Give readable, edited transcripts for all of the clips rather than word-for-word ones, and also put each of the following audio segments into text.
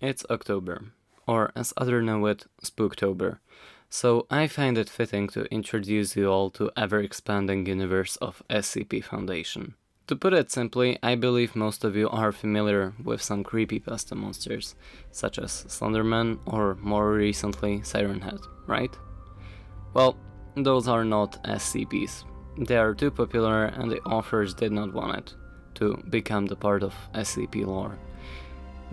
It's October, or as others know it, Spooktober, so I find it fitting to introduce you all to ever-expanding universe of SCP Foundation. To put it simply, I believe most of you are familiar with some creepypasta monsters, such as Slenderman or more recently Siren Head, right? Well, those are not SCPs. They are too popular and the authors did not want it to become the part of SCP lore.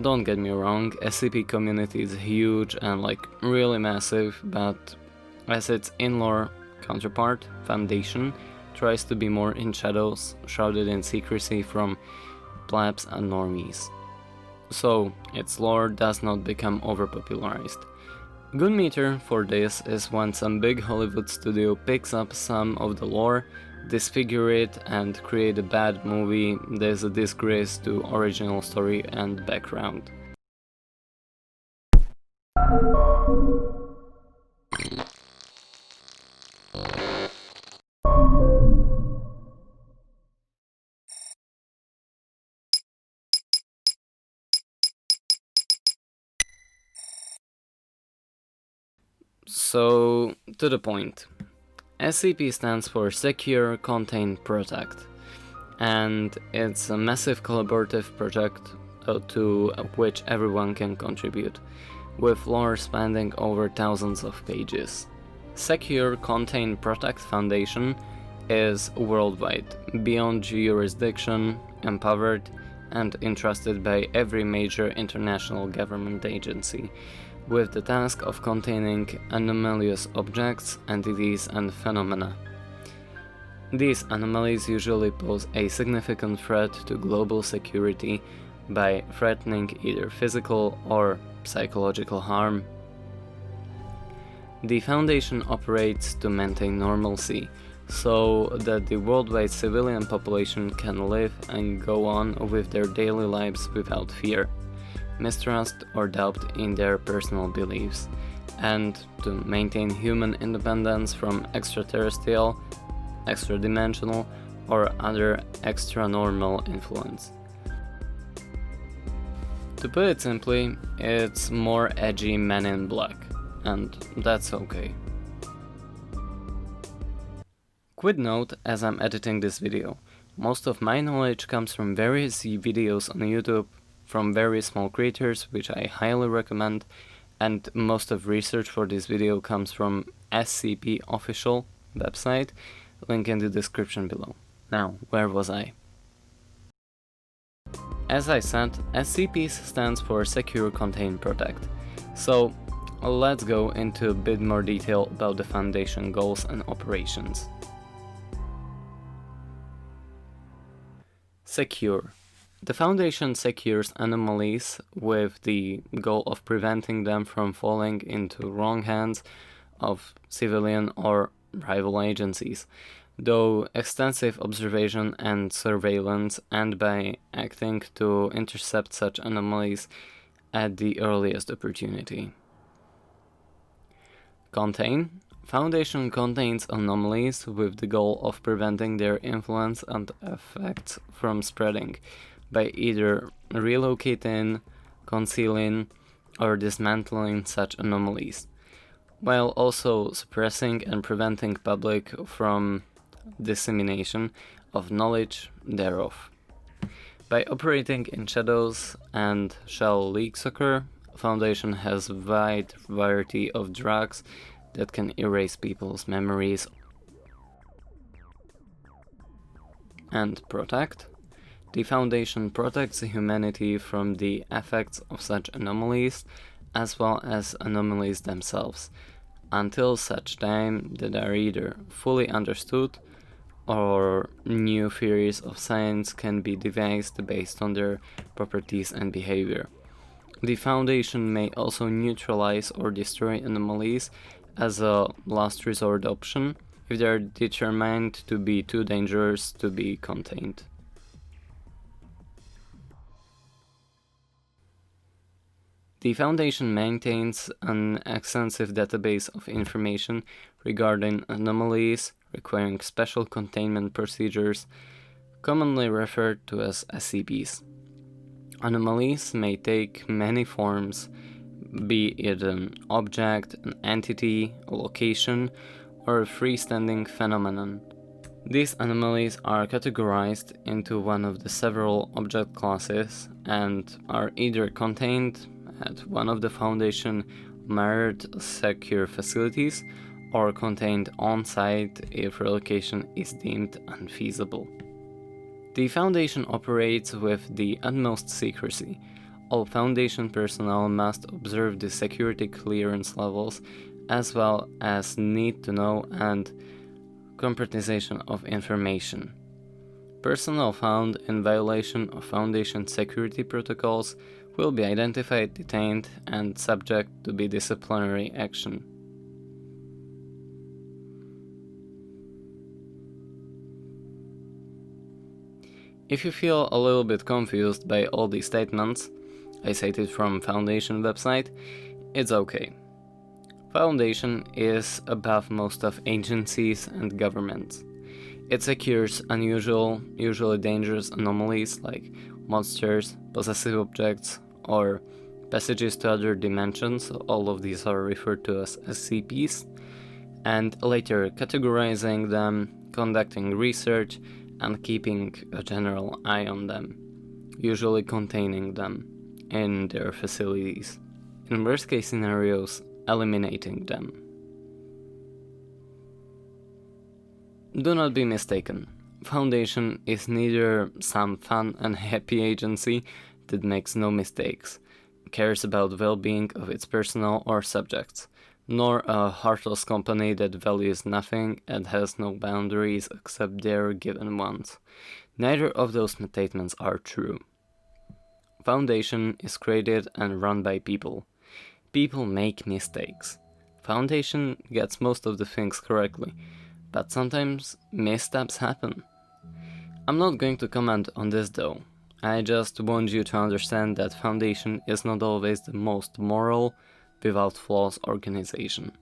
Don't get me wrong, SCP community is huge and really massive, but as its in-lore counterpart, Foundation, tries to be more in shadows, shrouded in secrecy from plebs and normies. So its lore does not become overpopularized. Good meter for this is when some big Hollywood studio picks up some of the lore, disfigure it and create a bad movie that is a disgrace to original story and background. So, to the point. SCP stands for Secure, Contain, Protect, and it's a massive collaborative project to which everyone can contribute, with lore spanning over thousands of pages. Secure, Contain, Protect Foundation is worldwide, beyond jurisdiction, empowered, and entrusted by every major international government agency, with the task of containing anomalous objects, entities, and phenomena. These anomalies usually pose a significant threat to global security by threatening either physical or psychological harm. The Foundation operates to maintain normalcy, so that the worldwide civilian population can live and go on with their daily lives without fear, mistrust, or doubt in their personal beliefs, and to maintain human independence from extraterrestrial, extra-dimensional, or other extra-normal influence. To put it simply, it's more edgy Men in Black, and that's okay. Quick note as I'm editing this video, most of my knowledge comes from various videos on YouTube, from very small creators, which I highly recommend, and most of research for this video comes from SCP official website, link in the description below. Now, where was I? As I said, SCP stands for Secure, Contain, Protect. So, let's go into a bit more detail about the Foundation goals and operations. Secure. The Foundation secures anomalies with the goal of preventing them from falling into wrong hands of civilian or rival agencies, though extensive observation and surveillance, and by acting to intercept such anomalies at the earliest opportunity. Contain. Foundation contains anomalies with the goal of preventing their influence and effects from spreading, by either relocating, concealing, or dismantling such anomalies, while also suppressing and preventing public from dissemination of knowledge thereof. By operating in shadows and shall leaks occur, Foundation has a wide variety of drugs that can erase people's memories. And protect. The Foundation protects humanity from the effects of such anomalies, as well as anomalies themselves, until such time that they are either fully understood or new theories of science can be devised based on their properties and behavior. The Foundation may also neutralize or destroy anomalies as a last resort option if they are determined to be too dangerous to be contained. The Foundation maintains an extensive database of information regarding anomalies requiring special containment procedures, commonly referred to as SCPs. Anomalies may take many forms, be it an object, an entity, a location, or a freestanding phenomenon. These anomalies are categorized into one of the several object classes and are either contained at one of the Foundation mirrored secure facilities or contained on-site if relocation is deemed unfeasible. The Foundation operates with the utmost secrecy. All Foundation personnel must observe the security clearance levels as well as need to know and concretization of information. Personnel found in violation of Foundation security protocols will be identified, detained, and subject to be disciplinary action. If you feel a little bit confused by all these statements, I cited from Foundation website, it's okay. Foundation is above most of agencies and governments. It secures unusual, usually dangerous anomalies like monsters, possessive objects, or passages to other dimensions. All of these are referred to as SCPs, and later categorizing them, conducting research, and keeping a general eye on them, usually containing them in their facilities. In worst case scenarios, eliminating them. Do not be mistaken. Foundation is neither some fun and happy agency that makes no mistakes, cares about well-being of its personnel or subjects, nor a heartless company that values nothing and has no boundaries except their given ones. Neither of those statements are true. Foundation is created and run by people. People make mistakes. Foundation gets most of the things correctly, but sometimes missteps happen. I'm not going to comment on this though. I just want you to understand that Foundation is not always the most moral, without flaws organization.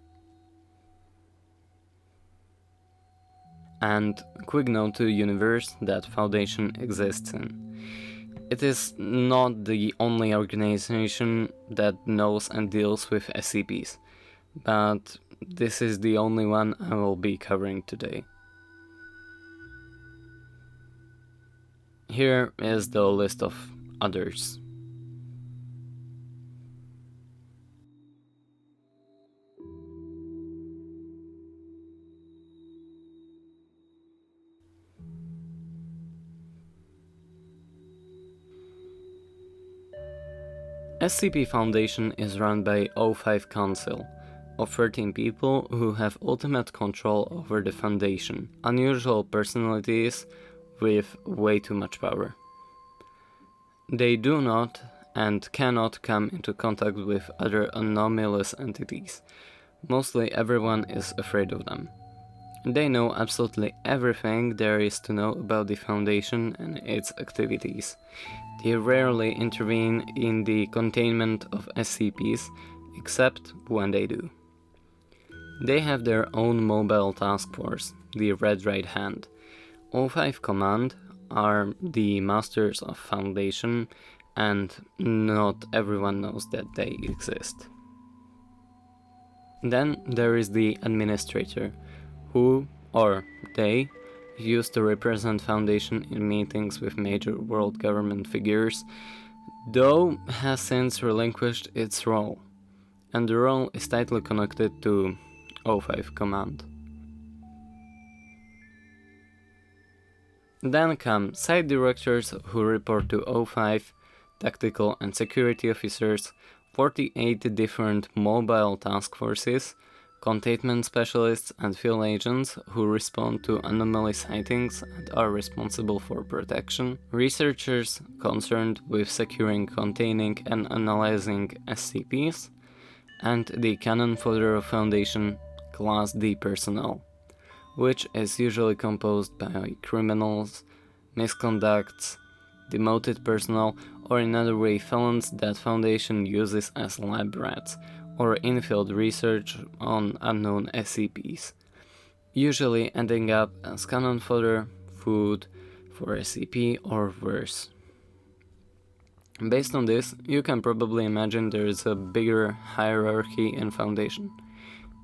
And quick note to the universe that Foundation exists in. It is not the only organization that knows and deals with SCPs, but this is the only one I will be covering today. Here is the list of others. SCP Foundation is run by O5 Council, of 13 people who have ultimate control over the Foundation, unusual personalities with way too much power. They do not and cannot come into contact with other anomalous entities. Mostly everyone is afraid of them. They know absolutely everything there is to know about the Foundation and its activities. They rarely intervene in the containment of SCPs, except when they do. They have their own mobile task force, the Red Right Hand. O5 Command are the masters of Foundation, and not everyone knows that they exist. Then there is the Administrator, who, or they, used to represent Foundation in meetings with major world government figures, though has since relinquished its role, and the role is tightly connected to O5 Command. Then come site directors who report to O5, tactical and security officers, 48 different mobile task forces, containment specialists and field agents who respond to anomaly sightings and are responsible for protection, researchers concerned with securing, containing and analyzing SCPs, and the cannon fodder of Foundation Class D personnel, which is usually composed by criminals, misconducts, demoted personnel, or in other way felons that Foundation uses as lab rats, or in-field research on unknown SCPs, usually ending up as cannon fodder, food for SCP, or worse. Based on this, you can probably imagine there is a bigger hierarchy in Foundation.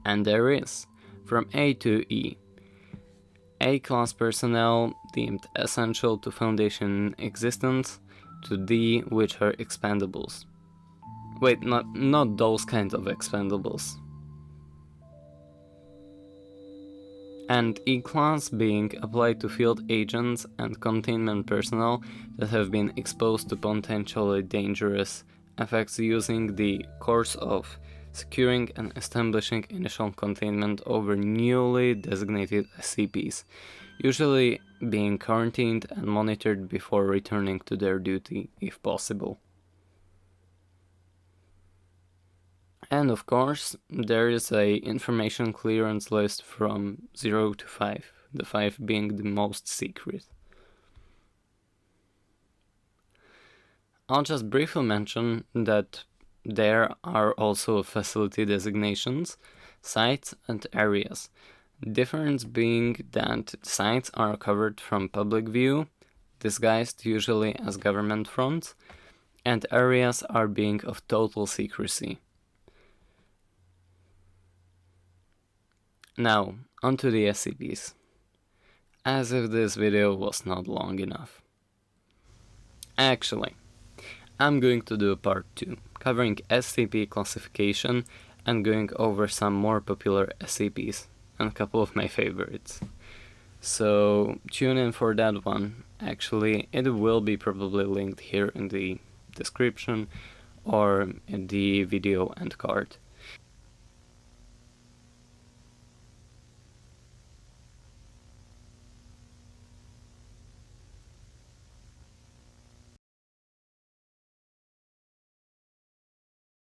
And there is, from A to E. A-class personnel deemed essential to Foundation existence, to D, which are expendables. Wait, not those kinds of expendables. And E-class being applied to field agents and containment personnel that have been exposed to potentially dangerous effects using the course of securing and establishing initial containment over newly designated SCPs, usually being quarantined and monitored before returning to their duty if possible. And of course, there is a information clearance list from 0 to 5, the 5 being the most secret. I'll just briefly mention that there are also facility designations, sites, and areas. The difference being that sites are covered from public view, disguised usually as government fronts, and areas are being of total secrecy. Now, onto the SCPs. As if this video was not long enough. Actually, I'm going to do a part 2, covering SCP classification and going over some more popular SCPs and a couple of my favorites. So tune in for that one. Actually, it will be probably linked here in the description or in the video end card.